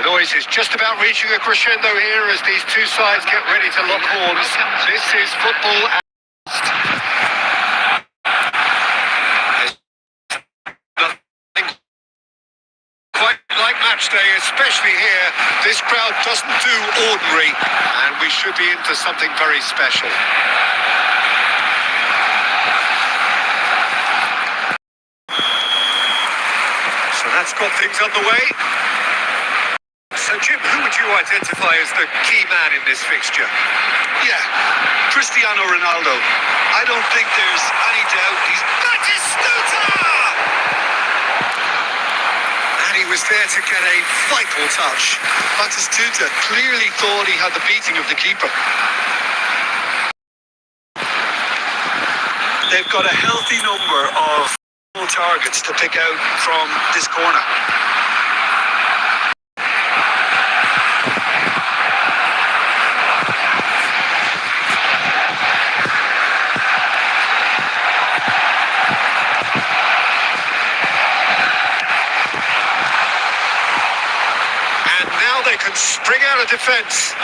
The noise is just about reaching a crescendo here as these two sides get ready to lock horns. This is football. Quite like match day, especially here. This crowd doesn't do ordinary, and we should be into something very special. So that's got things underway. So Jim, who would you identify as the key man in this fixture? Yeah, Cristiano Ronaldo. I don't think there's any doubt he's... Batistuta! And he was there to get a vital touch. Batistuta clearly thought he had the beating of the keeper. They've got a healthy number of targets to pick out from this corner. And now they can spring out of defence.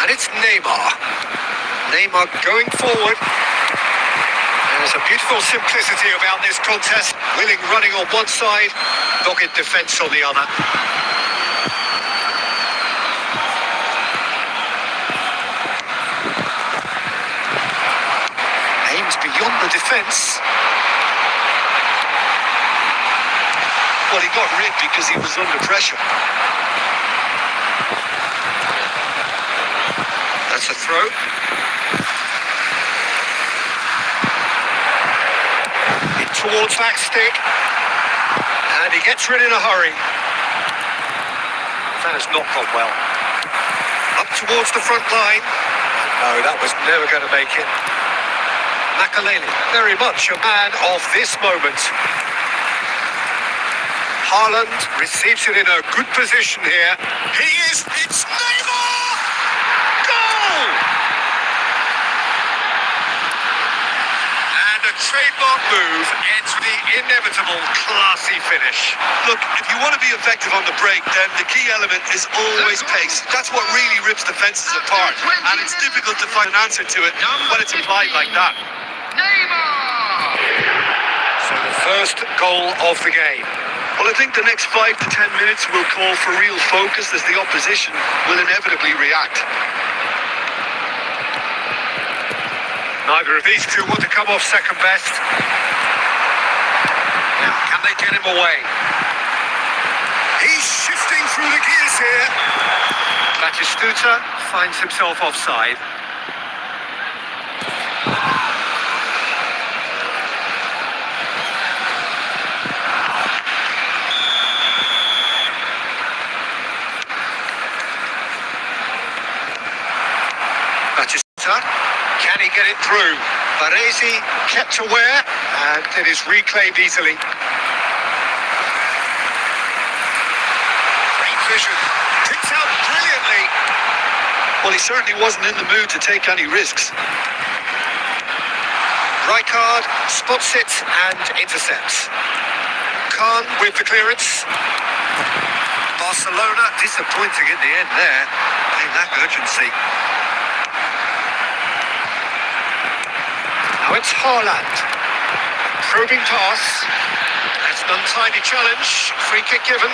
And it's Neymar. Neymar going forward. There's a beautiful simplicity about this contest. Willing running on one side, dogged defence on the other. Aims beyond the defence. Well, he got rid because he was under pressure. That's a throw. In towards that stick. And he gets rid in a hurry. That has not gone well. Up towards the front line. No, that was never going to make it. Makaleli, very much a man of this moment. Haaland receives it in a good position here. It's Neymar! Trademark move ends with the inevitable classy finish. Look, if you want to be effective on the break, then the key element is always pace. That's what really rips defences apart, and it's difficult to find an answer to it when it's applied like that. So the first goal of the game. Well, I think the next 5 to 10 minutes will call for real focus as the opposition will inevitably react. Neither of these two want to come off second best. Now, can they get him away? He's shifting through the gears here. Batistuta finds himself offside. Batistuta. Can he get it through? Baresi kept aware, and it is reclaimed easily. Great vision. Kicks out brilliantly. Well, he certainly wasn't in the mood to take any risks. Rijkaard spots it and intercepts. Khan with the clearance. Barcelona disappointing in the end there. They lack urgency. Now it's Haaland. Probing pass. That's an untidy challenge. Free kick given.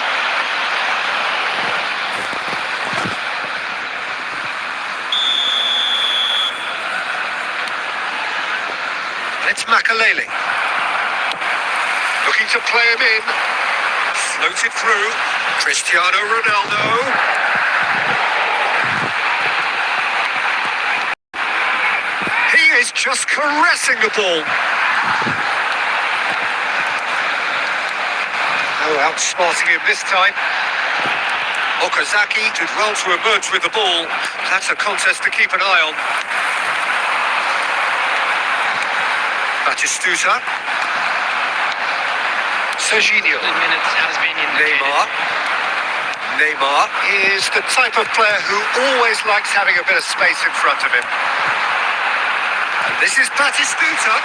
It's Makaleli. Looking to play him in. Floated through. Cristiano Ronaldo. Is just caressing the ball. Oh, outsmarting him this time. Okazaki did well to emerge with the ball. That's a contest to keep an eye on. Batistuta. Serginho. Minutes has been indicated. Neymar. Neymar is the type of player who always likes having a bit of space in front of him. And this is Batistuta.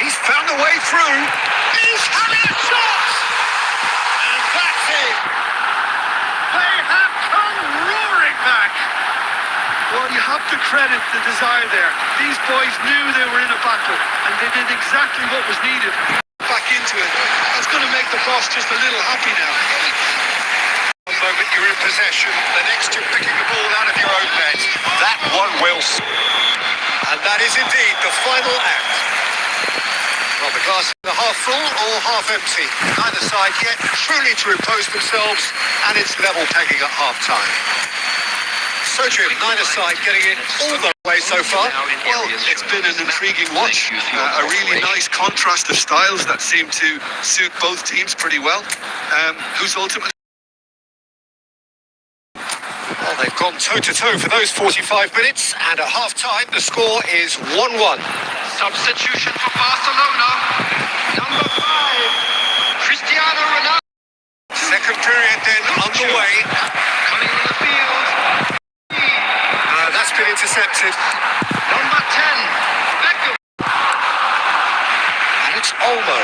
He's found a way through. He's having a shot! And that's it! They have come roaring back! Well, you have to credit the desire there. These boys knew they were in a battle, and they did exactly what was needed. Back into it. That's going to make the boss just a little happy now. One moment you're in possession, the next you're picking the ball out of your own net. That one will. And that is indeed the final act. Well, the glass is half full or half empty. Neither side yet truly to impose themselves, and it's level pegging at half-time. So, Jim, neither side getting it all the way so far. Well, it's been an intriguing watch. A really nice contrast of styles that seem to suit both teams pretty well. Who's ultimately... Well, they've gone toe-to-toe for those 45 minutes, and at half-time the score is 1-1. Substitution for Barcelona. Number 5, Cristiano Ronaldo. Second period then underway. Coming on the field. That's been intercepted. Number 10, Beckham. And it's Olmo.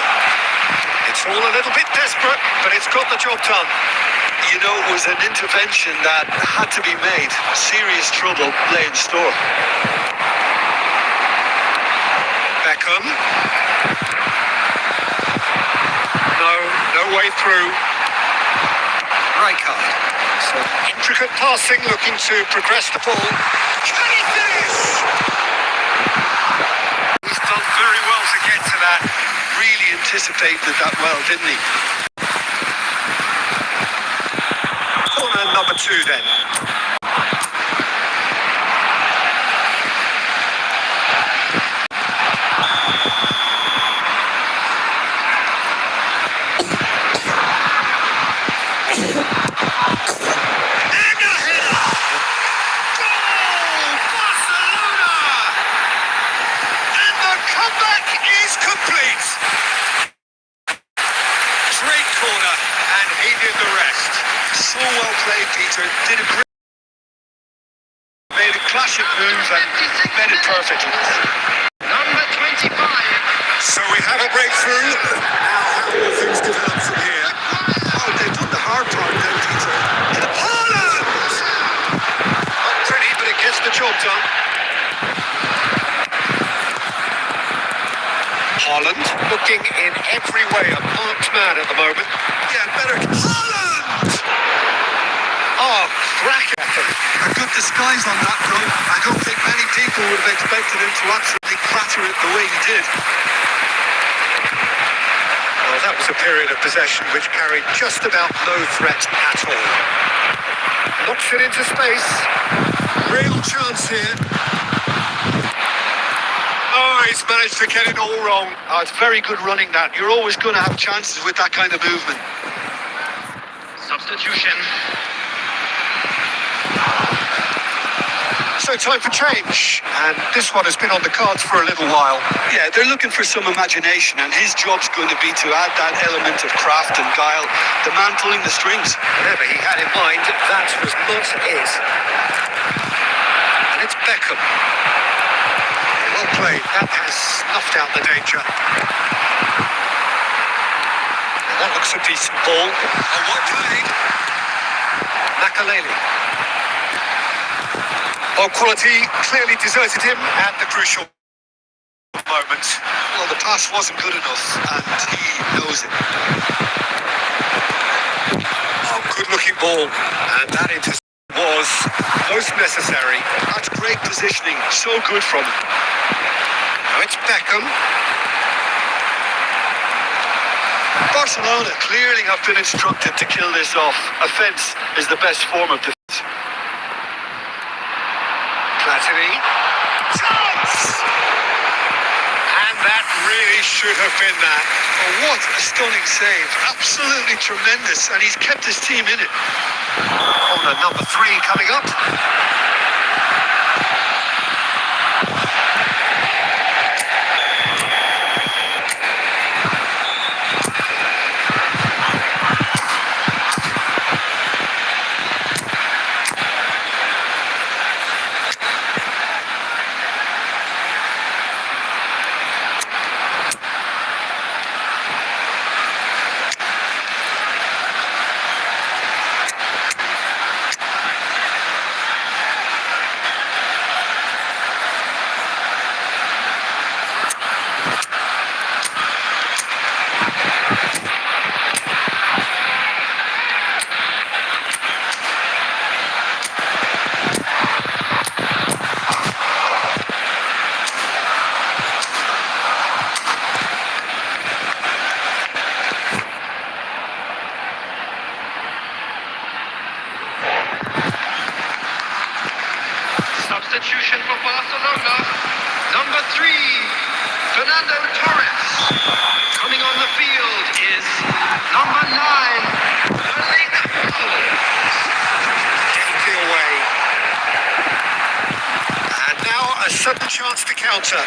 It's all a little bit desperate, but it's got the job done. You know, it was an intervention that had to be made. Serious trouble lay in store. Beckham. No way through. Rijkaard. So intricate passing, looking to progress the ball. Can he finish? He's done very well to get to that. Really anticipated that well, didn't he? Corner number 2 then. Did a great, made a classic move and made it perfectly. Number 25. So we have a breakthrough. Now how will things develop from here? Oh, they've done the hard part now, Peter. Haaland! Not pretty, but it gets the job done. Haaland looking in every way a marked man at the moment. Yeah, better. Haaland! Oh, crack at him. A good disguise on that, though. I don't think many people would have expected him to absolutely clatter it the way he did. Well, that was a period of possession which carried just about no threat at all. Knocks it into space. Real chance here. Oh, he's managed to get it all wrong. Oh, it's very good running, that. You're always going to have chances with that kind of movement. Substitution. So time for change, and this one has been on the cards for a little while. Yeah, they're looking for some imagination, and his job's going to be to add that element of craft and guile, the man pulling the strings. Whatever he had in mind, that was not it. And it's Beckham. Well played, that has snuffed out the danger. And that looks a decent ball. And well played. Makaleli. Well, quality clearly deserted him at the crucial moment. Well, the pass wasn't good enough, and he knows it. Oh, good-looking ball. And that interception was most necessary. That's great positioning. So good from him. Now it's Beckham. Barcelona clearly have been instructed to kill this off. Offence is the best form of defence. Platini. Chance! And that really should have been that. Oh, what a stunning save. Absolutely tremendous. And he's kept his team in it. Corner number 3 coming up. Substitution for Barcelona. Number 3, Fernando Torres. Coming on the field is number 9, Erling Haaland. Getting the away. And now a sudden chance to counter.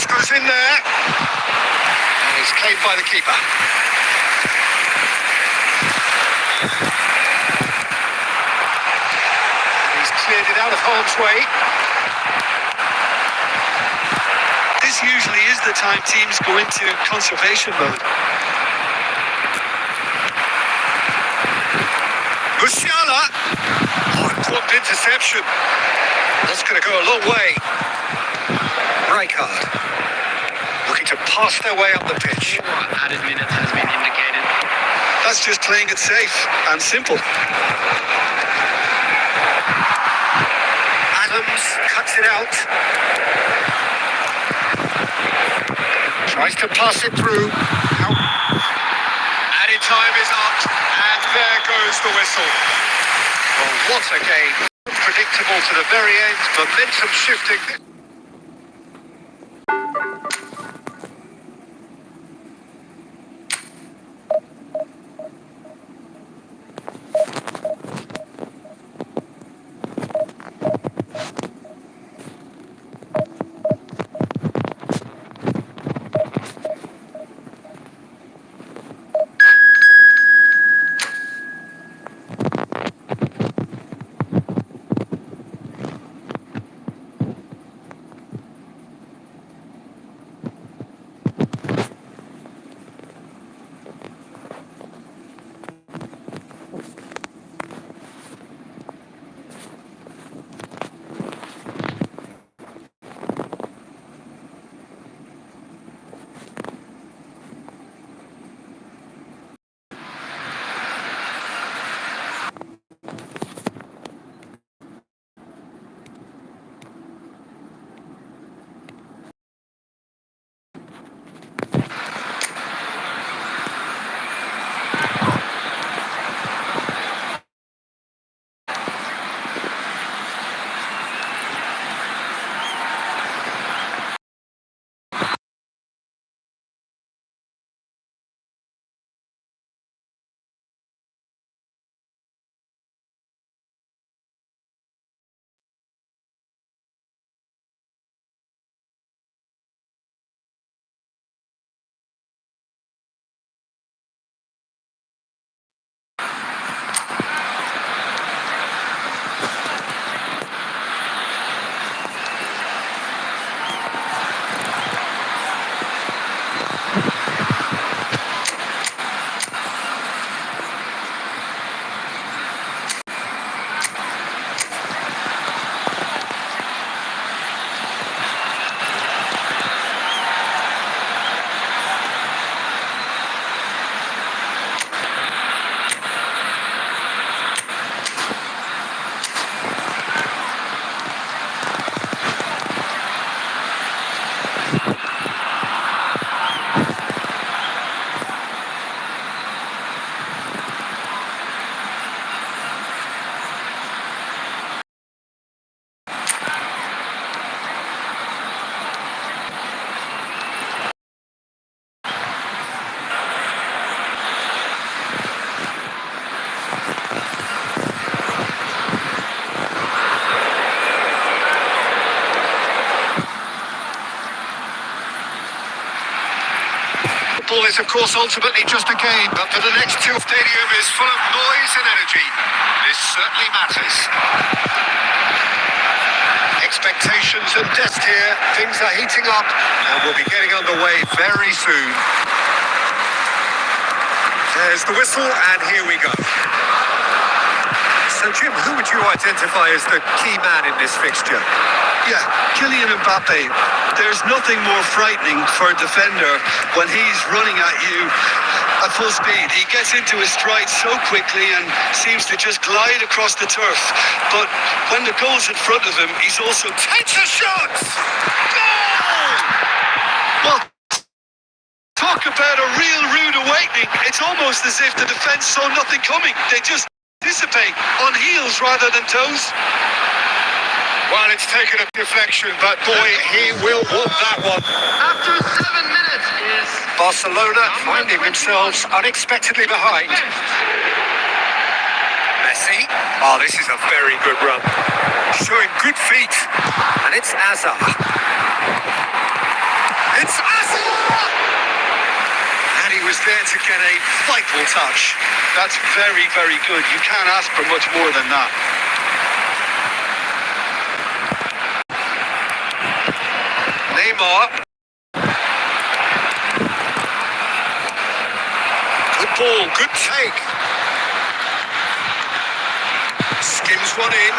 Goes in there, and he's claimed by the keeper. And he's cleared it out of harm's way. This usually is the time teams go into conservation mode. Musiala! Oh, important interception. That's going to go a long way. Rijkaard. Looking to pass their way up the pitch. Added minutes has been indicated. That's just playing it safe and simple. Adams cuts it out. Tries to pass it through. Out. Added time is up. And there goes the whistle. Well, what a game. Predictable to the very end. Momentum shifting. Football is, of course, ultimately just a game, but for the next two, stadium is full of noise and energy. This certainly matters. Expectations and test here. Things are heating up, and we'll be getting underway very soon. There's the whistle, and here we go. So, Jim, who would you identify as the key man in this fixture? Yeah, Kylian Mbappe. There's nothing more frightening for a defender when he's running at you at full speed. He gets into his stride so quickly and seems to just glide across the turf. But when the goal's in front of him, he's also Takes a shot! Goal! well. Talk about a real rude awakening. It's almost as if the defence saw nothing coming. They just dissipate on heels rather than toes. Well, it's taken a deflection, but boy, he will whoop that one. After 7 minutes is Barcelona finding themselves unexpectedly behind. Messi. Oh, this is a very good run. Showing good feet. And it's Azar. It's Azar! And he was there to get a vital touch. That's very, very good. You can't ask for much more than that. Neymar. Good ball, good take. Skims one in.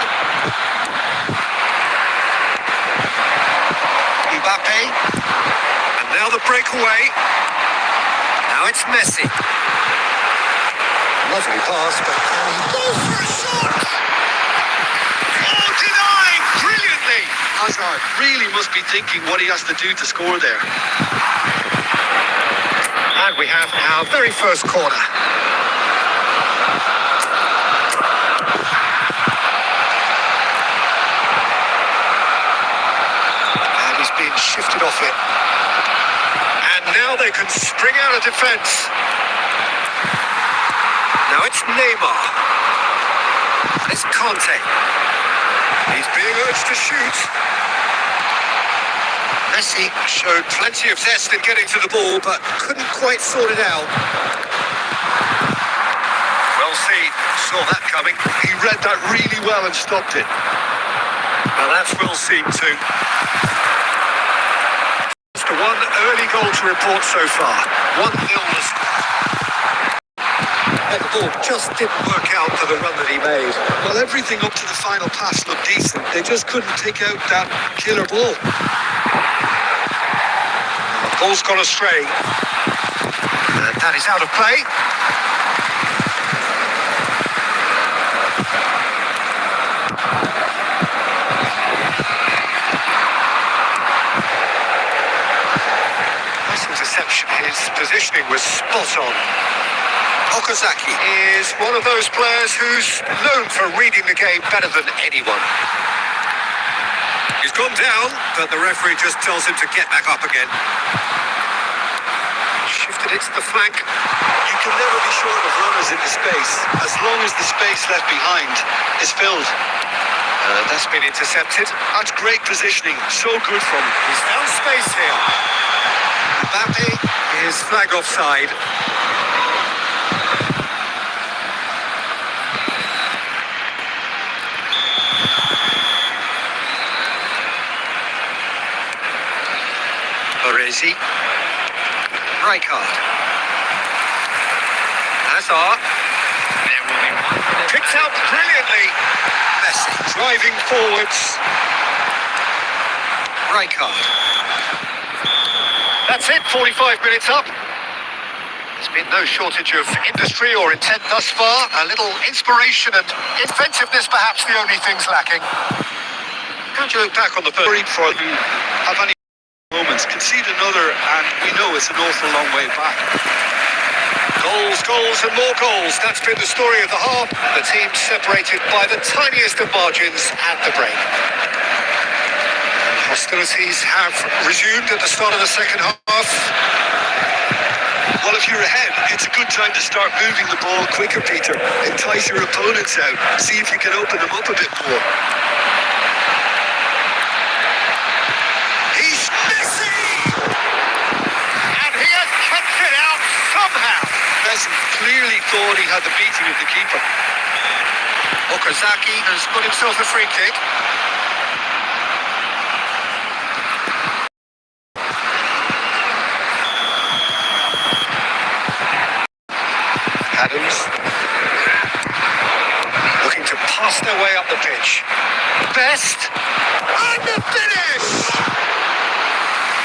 Mbappe. And now the breakaway. Now it's Messi. Lovely pass, but can he go for a shot? Oh, denied brilliantly. Hazard really must be thinking what he has to do to score there. And we have our very first corner. And he's been shifted off it. And now they can spring out of defence. Now it's Neymar. It's Conte. He's being urged to shoot. Messi showed plenty of zest in getting to the ball, but couldn't quite sort it out. Well seen. Saw that coming. He read that really well and stopped it. Well, that's well seen too. Just one early goal to report so far. 1-0 the score. The ball just didn't work out for the run that he made. Well, everything up to the final pass looked decent. They just couldn't take out that killer ball. The ball's gone astray. And that is out of play. Nice interception. His positioning was spot on. Okazaki is one of those players who's known for reading the game better than anyone. He's gone down, but the referee just tells him to get back up again. Shifted it to the flank. You can never be short of runners into space, as long as the space left behind is filled. That's been intercepted. That's great positioning, so good from him. He's found space here. Mbappe is flag offside. Baresi. Rijkaard. Hazard. there will be 1 minute. Picked out brilliantly. Messi driving forwards. Rijkaard. That's it, 45 minutes up. There's been no shortage of industry or intent thus far. A little inspiration and inventiveness, perhaps the only things lacking. How do you look back on the first? Worried for you have any moments, concede another, and we know it's an awful long way back. Goals, goals and more goals. That's been the story of the half. The team separated by the tiniest of margins at the break. Hostilities have resumed at the start of the second half. Well, if you're ahead, it's a good time to start moving the ball quicker, Peter. Entice your opponents out. See if you can open them up a bit more. He's Messi! And he has kept it out somehow. Messi clearly thought he had the beating of the keeper. Okazaki has got himself a free kick. Adams looking to toss their way up the pitch. Best, and the finish!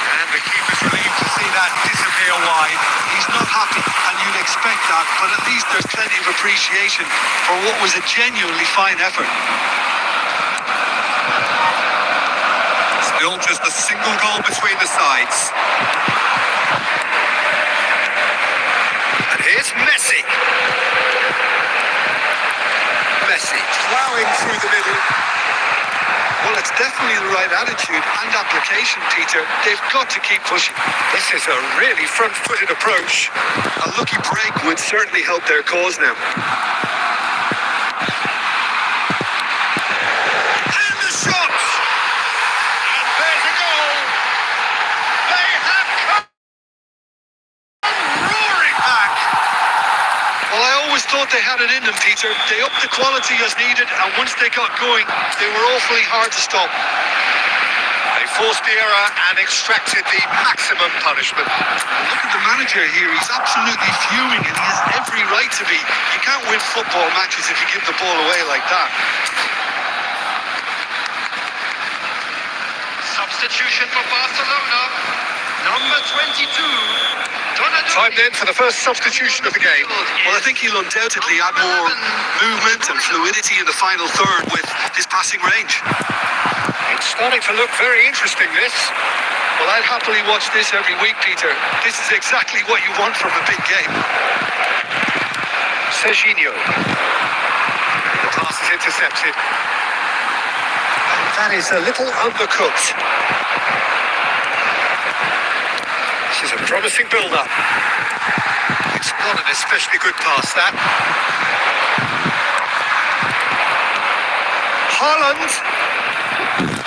And the keeper's relieved to see that disappear wide. He's not happy, and you'd expect that, but at least there's plenty of appreciation for what was a genuinely fine effort. Still just a single goal between the sides. And here's Messi. Messi plowing through the middle. Well, it's definitely the right attitude and application, Peter. They've got to keep pushing. This is a really front-footed approach. A lucky break would certainly help their cause now. And the shot! And there's a goal! They have come roaring back! Well, I always thought they had it in them, Peter. They upped the quality as needed, and once they got going, they were awfully hard to stop. They forced the error and extracted the maximum punishment. Look at the manager here. He's absolutely fuming, and he has every right to be. You can't win football matches if you give the ball away like that. Substitution for Barcelona. Number 22. Time then for the first substitution of the game. Well, I think he'll undoubtedly add more movement and fluidity in the final third with his passing range. It's starting to look very interesting, this. Well, I'd happily watch this every week, Peter. This is exactly what you want from a big game. Serginho. The pass is intercepted. That is a little undercooked. This is a promising build-up. It's not an especially good pass, that. Haaland.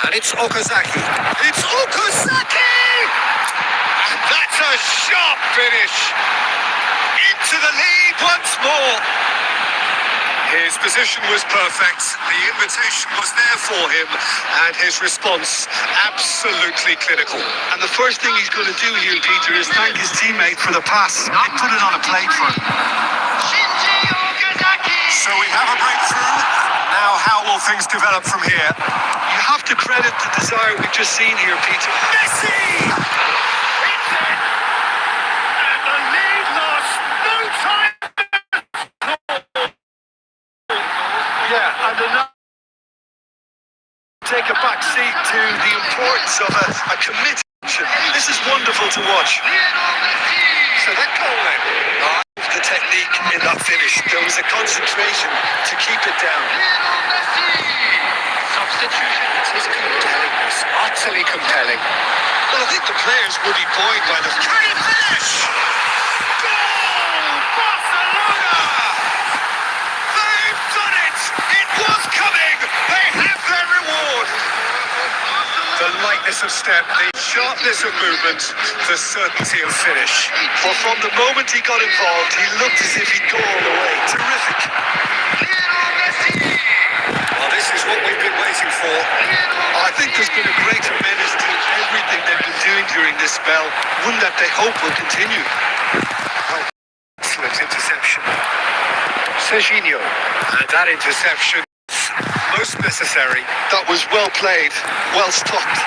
And it's Okazaki. It's Okazaki! And that's a sharp finish. Into the lead once more. His position was perfect. The invitation was there for him, and his response absolutely clinical. And the first thing he's going to do here, Peter, is thank his teammate for the pass. They put it on a plate for him. So we have a breakthrough. Now how will things develop from here? You have to credit the desire we've just seen here, Peter. Messi! And the lead lost no time. Yeah, and enough take a back seat to the importance of a committed action. This is wonderful to watch. So that goal then. The technique in that finish. There was a concentration to keep it down. Substitution. It is compelling, this. Utterly compelling. Well, I think the players will be buoyed by the... Can he finish? Goal! Barcelona! They've done it! It was coming! They have their reward! The lightness of step, the sharpness of movement, the certainty of finish. Well, from the moment he got involved, he looked as if he'd go all the way. Terrific. Well, this is what we've been waiting for. I think there's been a great tremendous to everything they've been doing during this spell, one that they hope will continue. Excellent interception. Serginho. And that interception most necessary. That was well played, well stopped.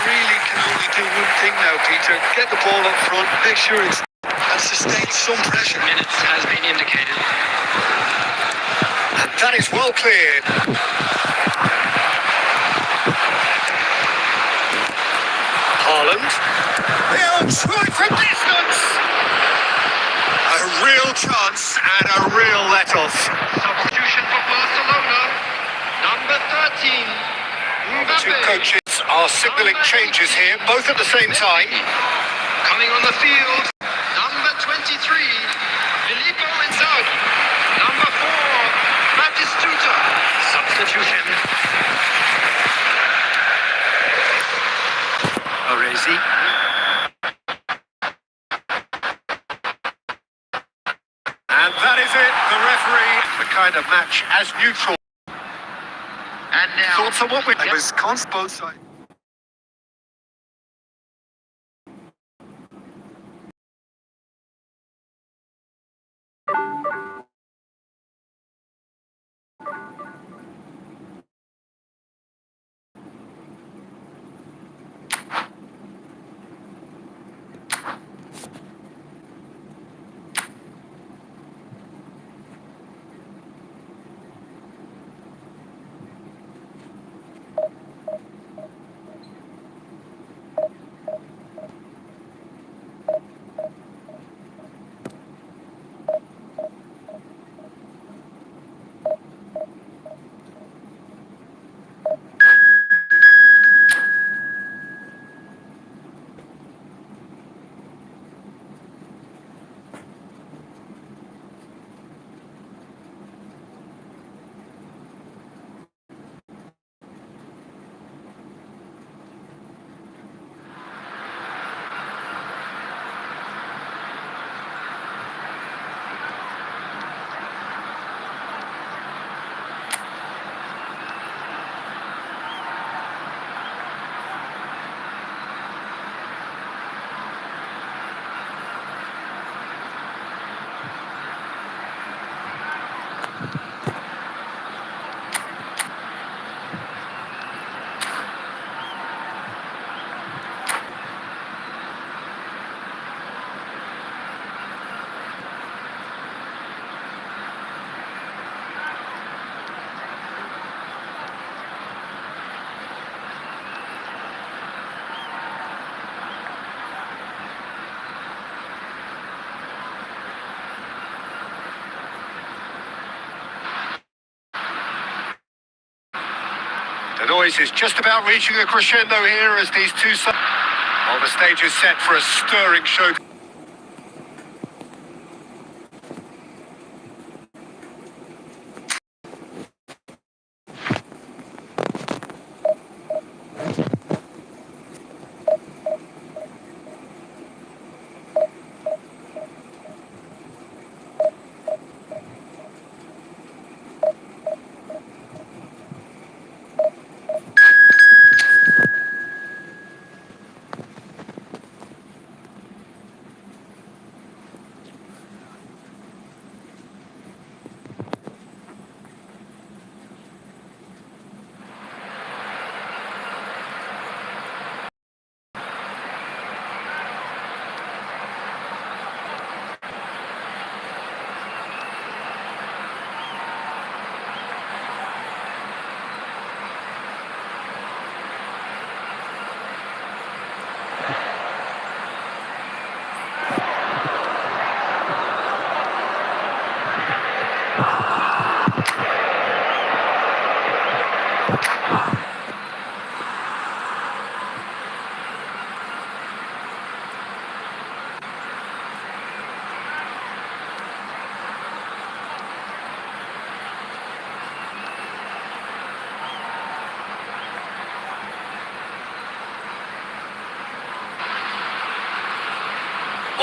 Really can only do one thing now, Peter. Get the ball up front, make sure it's and sustain some pressure. Minutes has been indicated. And that is well cleared. Haaland. They'll try from distance. A real chance and a real let-off. Substitution for Barcelona. Number 13. The two coaches are signalling changes here, both at the same time. Coming on the field. Number 23. Filippo Inzaghi. Number 4. Batistuta. Substitution. Orezi. And that is it. The referee, the kind of match as neutral. And now. Thoughts on what we... It was constant both sides. The noise is just about reaching a crescendo here as these two sides... Well, the stage is set for a stirring show.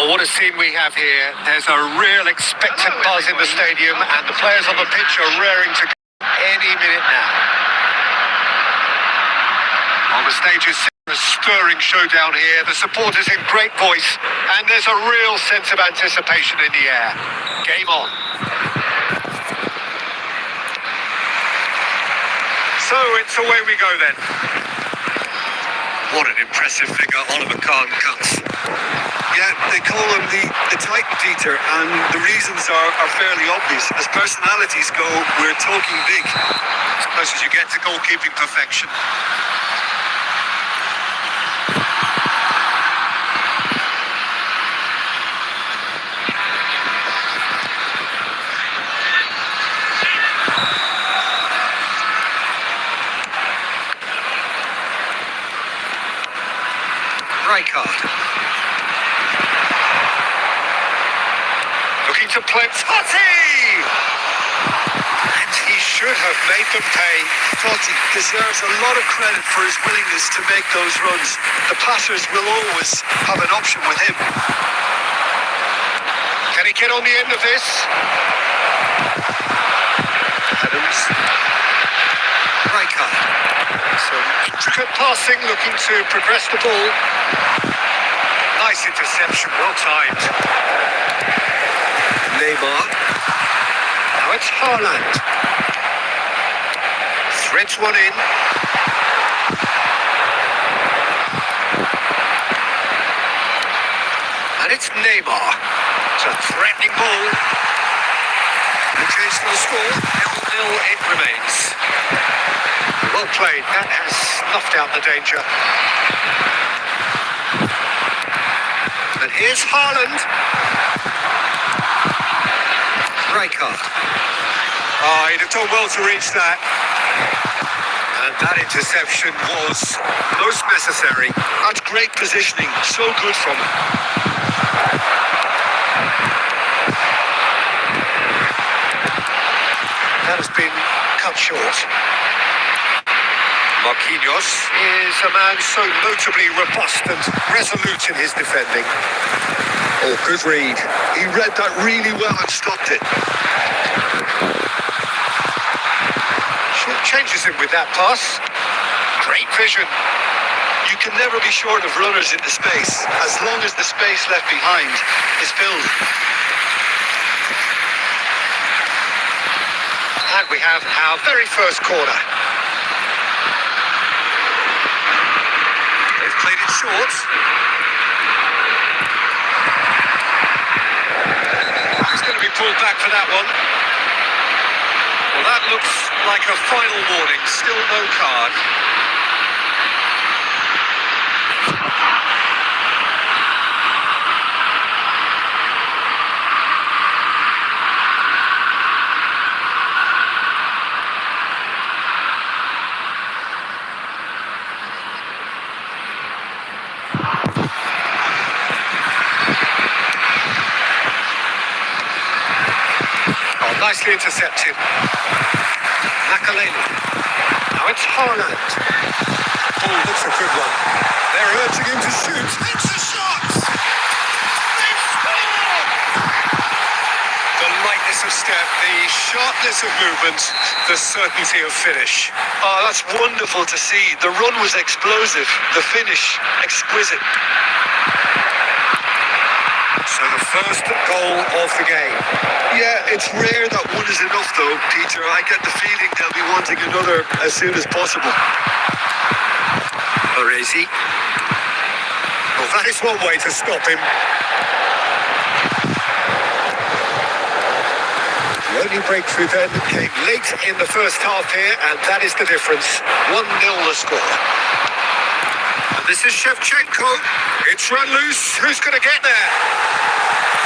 Well, what a scene we have here. There's a real expectant buzz in the stadium, and the players on the pitch are raring to go any minute now. On the stage is a stirring showdown here. The supporters in great voice, and there's a real sense of anticipation in the air. Game on. So it's away we go then. What an impressive figure Oliver Kahn cuts. Yeah, they call him the Titan Eater, and the reasons are fairly obvious. As personalities go, we're talking big. As close as you get to goalkeeping perfection. Looking to play Totti! And he should have made them pay. Totti deserves a lot of credit for his willingness to make those runs. The passers will always have an option with him. Can he get on the end of this? Adams. Rijkaard. Some intricate passing, looking to progress the ball. Nice interception, well timed. Neymar. Now it's Haaland. Threads one in. And it's Neymar. It's a threatening ball. And change to the score. 0-0 it remains. Well played. That has snuffed out the danger. And here's Haaland. Rijkaard. Oh, he'd have done well to reach that. And that interception was most necessary. That's great positioning. So good from him. That has been cut short. Marquinhos is a man so notably robust and resolute in his defending. Oh, good read. He read that really well and stopped it. Changes him with that pass. Great vision. You can never be short of runners into space, as long as the space left behind is filled. we have our very first corner. They've played it short. He's going to be pulled back for that one. Well, that looks like a final warning. Still no card. Nicely intercepted. Makaleli. Now it's Haaland. Oh, that's a good one. They're urging him to shoot. It's a shot! They've scored! The lightness of step, the sharpness of movement, the certainty of finish. Oh, that's wonderful to see. The run was explosive, the finish exquisite. So the first goal of the game. Yeah, it's rare that one is enough though, Peter. I get the feeling they'll be wanting another as soon as possible. Baresi. Well, that is one way to stop him. The only breakthrough then came late in the first half here, and that is the difference. 1-0 the score. And this is Shevchenko. It's run loose. Who's going to get there?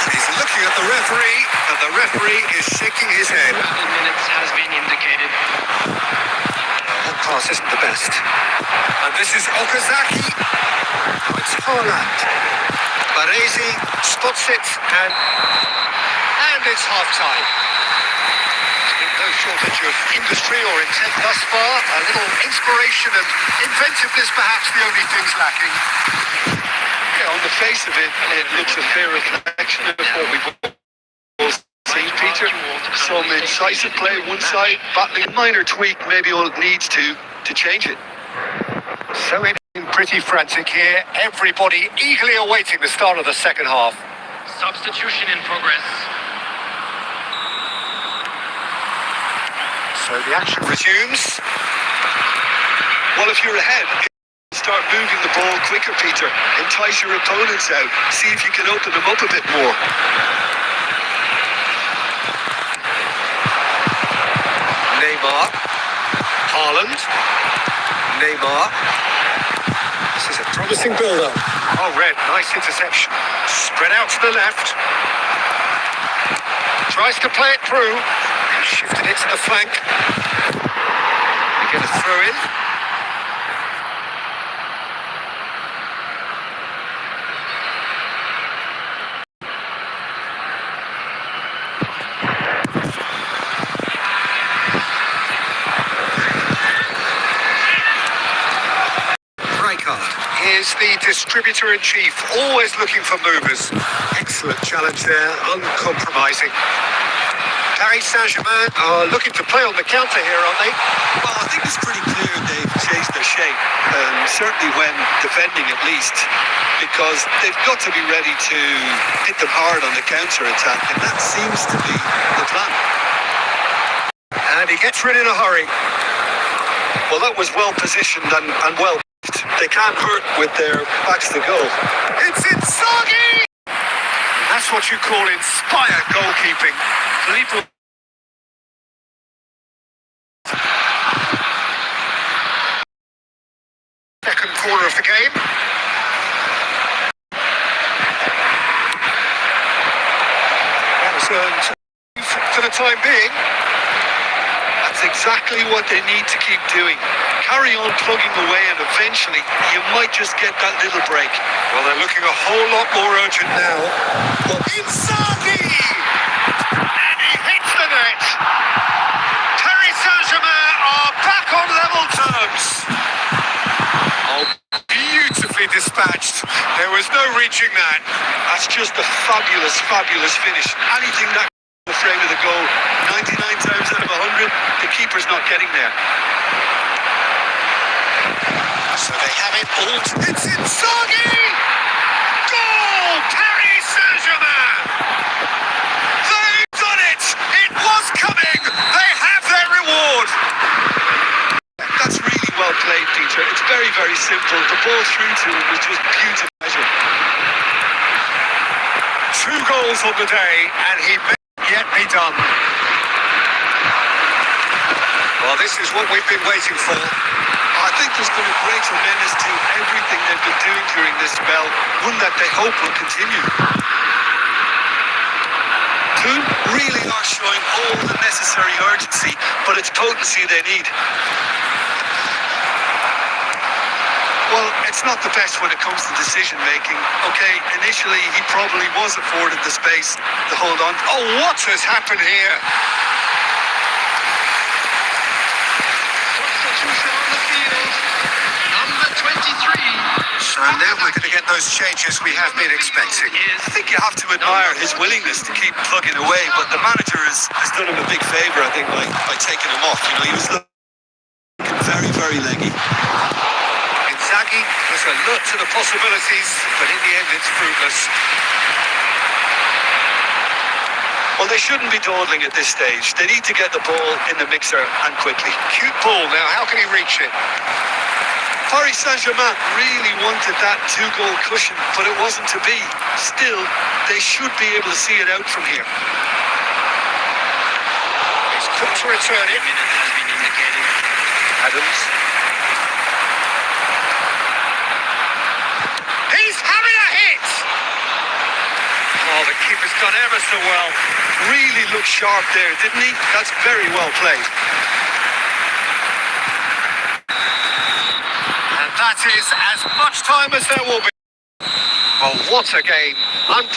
He's looking at the referee, and the referee is shaking his head. 12 minutes has been indicated. That pass isn't the best. And this is Okazaki. Now it's Haaland. Baresi spots it, and it's half-time. No shortage of industry or intent thus far. A little inspiration and inventiveness, perhaps the only things lacking. Yeah, on the face of it, it looks a fair reflection of what we've all seen, Peter. Some incisive play one side, battling a minor tweak, maybe all it needs to change it. So pretty frantic here. Everybody eagerly awaiting the start of the second half. Substitution in progress. So the action resumes. Well, if you're ahead, start moving the ball quicker, Peter. Entice your opponents out. See if you can open them up a bit more. Neymar. Haaland. Neymar. This is a promising build-up. Oh, Red, nice interception. Spread out to the left. Tries to play it through. Shifted it to the flank. We get a throw in. Is the distributor-in-chief, always looking for movers. Excellent challenge there, uncompromising. Paris Saint-Germain are looking to play on the counter here, aren't they? Well, I think it's pretty clear they've changed their shape, certainly when defending at least, because they've got to be ready to hit them hard on the counter-attack, and that seems to be the plan. And he gets rid in a hurry. Well, that was well-positioned and well. They can't hurt with their backs to goal. It's Inzaghi! That's what you call inspired goalkeeping. Filippo. Second corner of the game. That was earned for the time being. That's exactly what they need to keep doing. Carry on plugging away, and eventually you might just get that little break. Well, they're looking a whole lot more urgent now. Well, Inzaghi! And he hits the net. Paris Saint-Germain are back on level terms. Oh, beautifully dispatched. There was no reaching that. That's just a fabulous, fabulous finish. Anything that the frame of the goal, 99 times out of 100, the keeper's not getting there. So they have it all. It's Inzaghi! Goal! Paris Saint-Germain! They've done it! It was coming! They have their reward! the day, and he may yet be done. Well, this is what we've been waiting for. I think there's been a great tremendous to everything they've been doing during this spell, one that they hope will continue. Toon really are showing all the necessary urgency, but it's potency they need. Well, it's not the best when it comes to decision making. Okay, initially he probably was afforded the space to hold on. Oh, what has happened here? Substitution on the field. Number 23. So now we're going to get those changes we have been expecting. I think you have to admire his willingness to keep plugging away, but the manager has done him a big favour, I think, by taking him off. You know, he was looking very, very leggy. Inzaghi was alert to the possibilities, but in the end it's fruitless. Well, they shouldn't be dawdling at this stage. They need to get the ball in the mixer and quickly. Cute ball now, how can he reach it? Paris Saint-Germain really wanted that two-goal cushion, but it wasn't to be. Still, they should be able to see it out from here. He's quick to return it. A minute has been indicated. Adams. He's having a hit! Oh, the keeper's done ever so well. Really looked sharp there, didn't he? That's very well played. And that is as much time as there will be. Oh, what a game. Unpredictable.